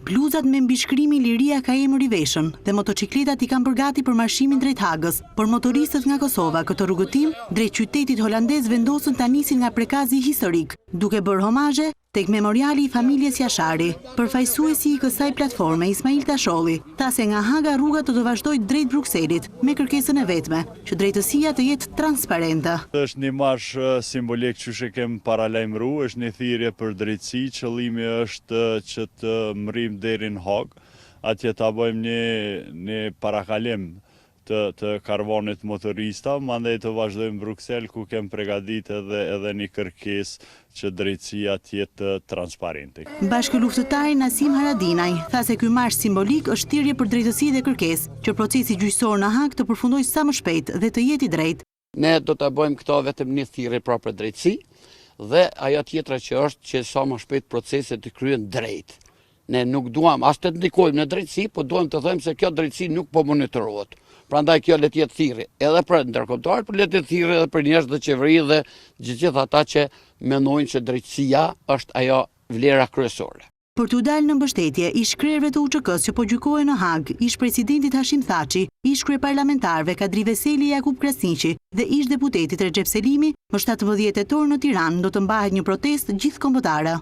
Bluzat me mbishkrimin Liria ka emër i veshën dhe motocikletat i kanë përgati për marshimin drejt Hagës, por motoristët nga Kosova këtë rrugëtim drejt qytetit holandez vendosën ta nisin nga prekazi historik, duke bërë homazhe tek memoriali i familjes Jashari. Përfaqësuesi i kësaj platforme, Ismail Tasholli, tha se nga Haga rruga do të vazhdojë drejt Brukselit me kërkesën e vetme që drejtësia të jetë transparente. Është një marsh simbolik që e kemi paralajmëruar, është një thirrje për drejtësi, qëllimi është që të mrim deri në Hag, atje ta bëjmë një parakalim të karvanit motorista, mandej të vazhdojmë Bruksel ku kemë përgatitur edhe një kërkesë që drejtësia të jetë transparente. Bashkëluftëtari Nasim Haradinaj tha se ky marsh simbolik është thirrje për drejtësi dhe kërkesë që procesi gjyqësor në Hag të përfundojë sa më shpejt dhe të jetë i drejtë. Ne do ta bëjmë këto vetëm një thirrje për drejtësi dhe ajo tjetra që është që sa më shpejt proceset të kryen drejt. Ne nuk duam as të ndikojmë në drejtësi, po duam të thëmë se kjo drejtësi nuk po monitorohet. Prandaj kjo le të jetë thirrje edhe për ndërkombëtar, por le të jetë thirrje edhe për njerëz të qeverisë dhe gjithë ata që mendojnë se drejtësia është ajo vlera kryesore. Për t'u dalë në mbështetje, ish krerëve të UÇK-s që po gjykohen në Hag, ish presidentit Hashim Thaçi, ish kryeparlamentarëve Kadri Veseli, Jakub Krasniqi dhe ish deputetit Recep Selimi, më 17 tetor në Tiranë do të mbahet një protestë gjithëkombëtare.